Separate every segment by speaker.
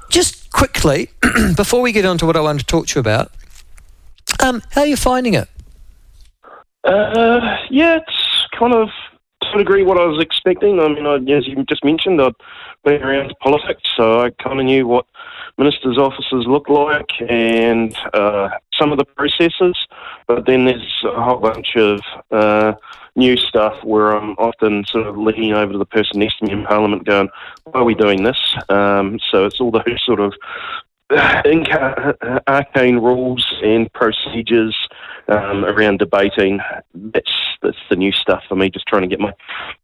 Speaker 1: Just quickly, before we get on to what I want to talk to you about, how are you finding it?
Speaker 2: It's kind of to a degree what I was expecting. I mean, as you just mentioned, I'd been around politics, so I kind of knew what ministers' offices look like and some of the processes, but then there's a whole bunch of new stuff where I'm often sort of leaning over to the person next to me in Parliament going, why are we doing this? So it's all those sort of arcane rules and procedures around debating. That's the new stuff for me, just trying to get my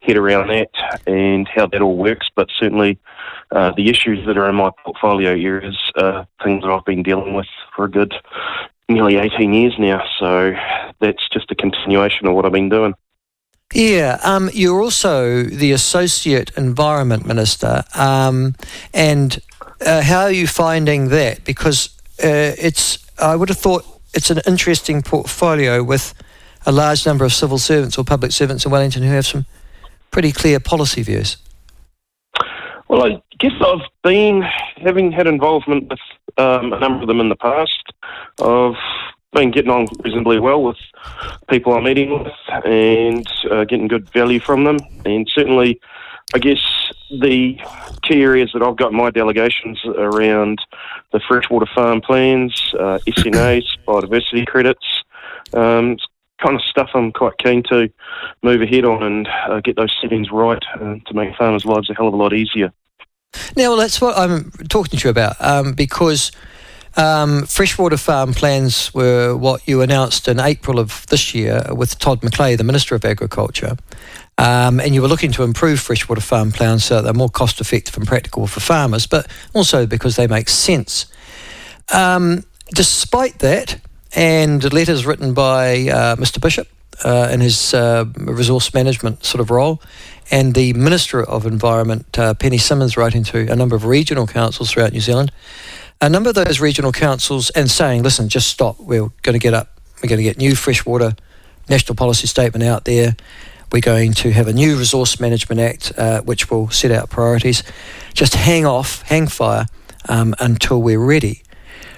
Speaker 2: head around that and how that all works. But certainly the issues that are in my portfolio areas are things that I've been dealing with for a good nearly 18 years now. So that's just a continuation of what I've been doing.
Speaker 1: Yeah, you're also the Associate Environment Minister, and how are you finding that? Because I would have thought it's an interesting portfolio with a large number of civil servants or public servants in Wellington who have some pretty clear policy views.
Speaker 2: Well, I guess I've been, having had involvement with a number of them in the past, I've been getting on reasonably well with people I'm meeting with and getting good value from them. And certainly, I guess the key areas that I've got in my delegations around the freshwater farm plans, SNAs, biodiversity credits, it's kind of stuff I'm quite keen to move ahead on and get those settings right to make farmers' lives a hell of a lot easier.
Speaker 1: Now, well, that's what I'm talking to you about, because freshwater farm plans were what you announced in April of this year with Todd McClay, the Minister of Agriculture, and you were looking to improve freshwater farm plans so they're more cost effective and practical for farmers, but also because they make sense. Despite that, and letters written by Mr. Bishop in his resource management sort of role, and the Minister of Environment, Penny Simmons, writing to a number of regional councils throughout New Zealand, a number of those regional councils and saying, listen, just stop, we're going to get new freshwater national policy statement out there, we're going to have a new Resource Management Act which will set out priorities, just hang fire until we're ready.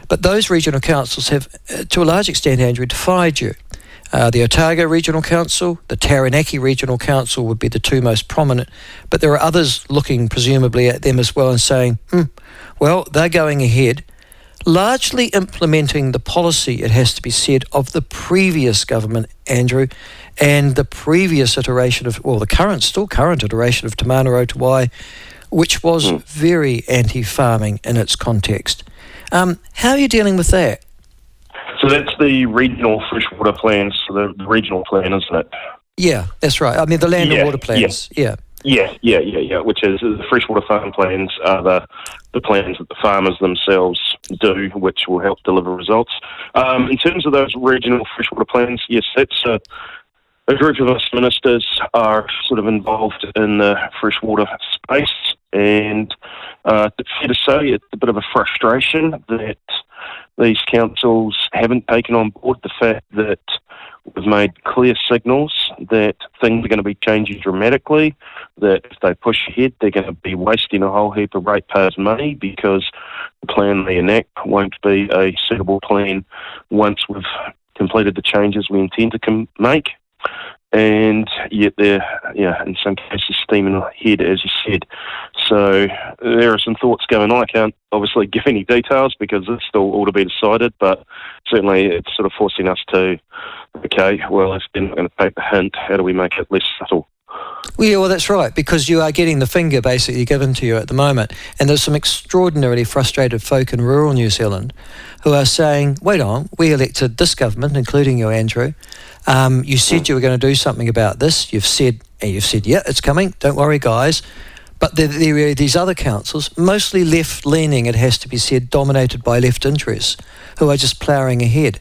Speaker 1: But those regional councils have, to a large extent, Andrew, defied you. The Otago Regional Council, the Taranaki Regional Council would be the two most prominent, but there are others looking presumably at them as well and saying, well, they're going ahead, largely implementing the policy, it has to be said, of the previous government, Andrew, and the previous iteration of, well, the still current iteration of Te Mana o Te Wai, which was very anti-farming in its context. How are you dealing with that?
Speaker 2: So that's the regional freshwater plans, the regional plan, isn't it?
Speaker 1: Yeah, that's right. I mean, the land and water plans. Yeah,
Speaker 2: which is the freshwater farm plans are the plans that the farmers themselves do, which will help deliver results. In terms of those regional freshwater plans, yes, that's a group of us ministers are sort of involved in the freshwater space, and fair to say it's a bit of a frustration that these councils haven't taken on board the fact that we've made clear signals that things are going to be changing dramatically, that if they push ahead, they're going to be wasting a whole heap of ratepayers' money because the plan they enact won't be a suitable plan once we've completed the changes we intend to make. And yet they're, in some cases steaming ahead, as you said. So there are some thoughts going on. I can't obviously give any details because it's still all to be decided, but certainly it's sort of forcing us to, okay, well, if they're not going to take the hint, how do we make it less subtle?
Speaker 1: Well, yeah, well, that's right, because you are getting the finger basically given to you at the moment. And there's some extraordinarily frustrated folk in rural New Zealand who are saying, wait on, we elected this government, including you, Andrew. You said you were going to do something about this. You've said, yeah, it's coming. Don't worry, guys. But there are these other councils, mostly left-leaning, it has to be said, dominated by left interests, who are just ploughing ahead.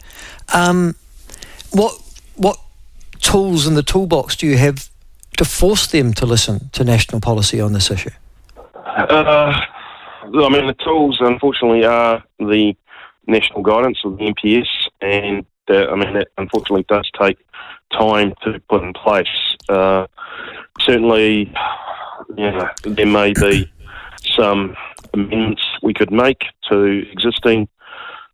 Speaker 1: What tools in the toolbox do you have to force them to listen to national policy on this issue?
Speaker 2: I mean, the tools, unfortunately, are the national guidance of the NPS, and that unfortunately does take time to put in place. Certainly, there may be some amendments we could make to existing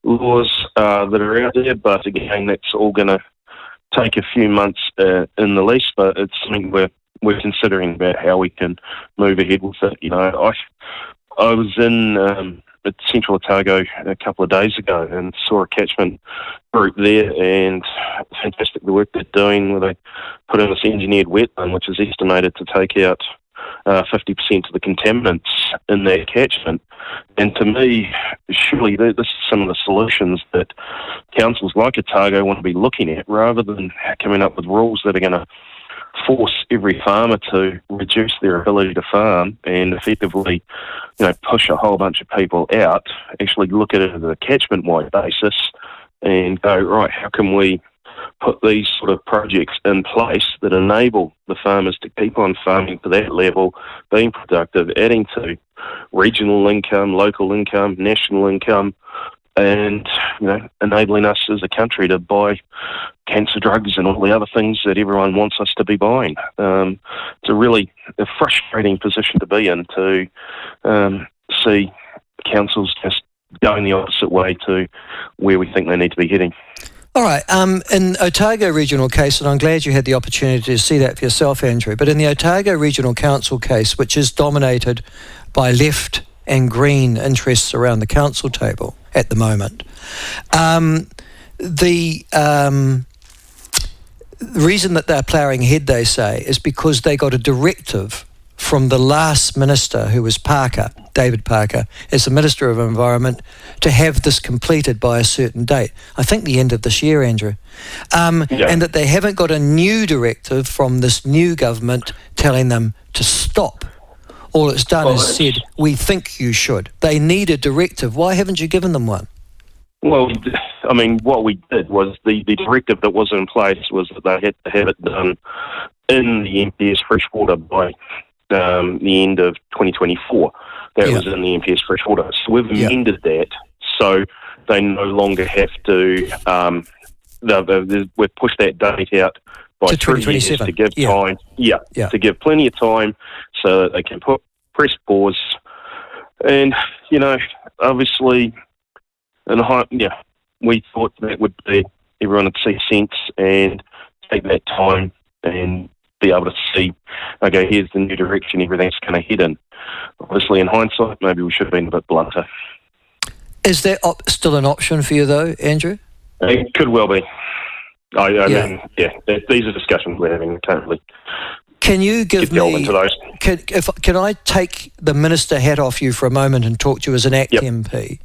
Speaker 2: laws that are out there, but again, that's all going to take a few months in the least, but it's something we're considering about how we can move ahead with it. I was in at Central Otago a couple of days ago and saw a catchment group there, and fantastic the work they're doing where they put in this engineered wetland, which is estimated to take out 50% of the contaminants in that catchment. And to me, surely this is some of the solutions that councils like Otago want to be looking at, rather than coming up with rules that are going to force every farmer to reduce their ability to farm and effectively, push a whole bunch of people out. Actually look at it as a catchment-wide basis and go, right, how can we put these sort of projects in place that enable the farmers to keep on farming to that level, being productive, adding to regional income, local income, national income, and enabling us as a country to buy cancer drugs and all the other things that everyone wants us to be buying. It's a frustrating position to be in, to see councils just going the opposite way to where we think they need to be heading.
Speaker 1: All right, in Otago Regional case, and I'm glad you had the opportunity to see that for yourself, Andrew, but in the Otago Regional Council case, which is dominated by left and green interests around the council table at the moment, the reason that they're ploughing ahead, they say, is because they got a directive from the last minister, who was Parker, David Parker, as the Minister of Environment, to have this completed by a certain date. I think the end of this year, Andrew. And that they haven't got a new directive from this new government telling them to stop. All it's done is said, we think you should. They need a directive. Why haven't you given them one?
Speaker 2: Well, I mean, what we did was the directive that was in place was that they had to have it done in the MPS Freshwater by the end of 2024. That was in the MPS Freshwater. So we've amended that so they no longer have to, we've pushed that date out by 3 years to give time, to give plenty of time so that they can press pause. And, obviously, we thought that would be, everyone would see sense and take that time and be able to see, okay, here's the new direction everything's going to head in. Obviously, in hindsight, maybe we should have been a bit blunter.
Speaker 1: Is that still an option for you, though, Andrew?
Speaker 2: It could well be. I mean, these are discussions we're having. I can't really
Speaker 1: Can you give
Speaker 2: delve
Speaker 1: me?
Speaker 2: Into those.
Speaker 1: Can I take the minister hat off you for a moment and talk to you as an ACT MP?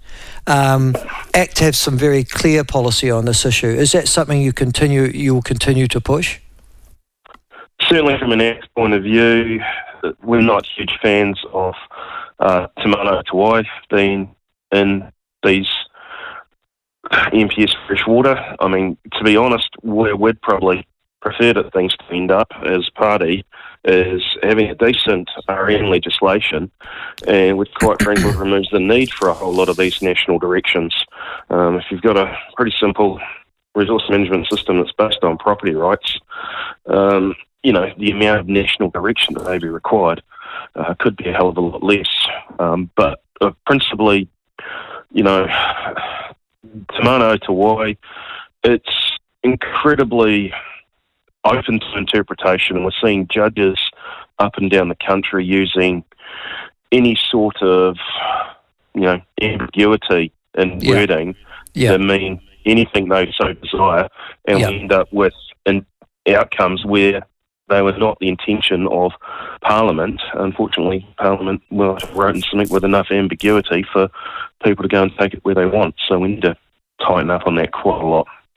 Speaker 1: ACT have some very clear policy on this issue. Is that something you will continue to push?
Speaker 2: Certainly, from an ACT point of view, we're not huge fans of Te Mana Tawai being in these MPS Freshwater. I mean, to be honest, where we'd probably prefer that things to end up as party is having a decent RN legislation, and which quite frankly removes the need for a whole lot of these national directions. If you've got a pretty simple resource management system that's based on property rights, the amount of national direction that may be required could be a hell of a lot less. But principally, Te Mana Tawai, it's incredibly open to interpretation, and we're seeing judges up and down the country using any sort of, ambiguity in wording to mean anything they so desire, and we end up with outcomes where they were not the intention of Parliament. Unfortunately, Parliament wrote something with enough ambiguity for people to go and take it where they want. So we need to tighten up on that quite a lot.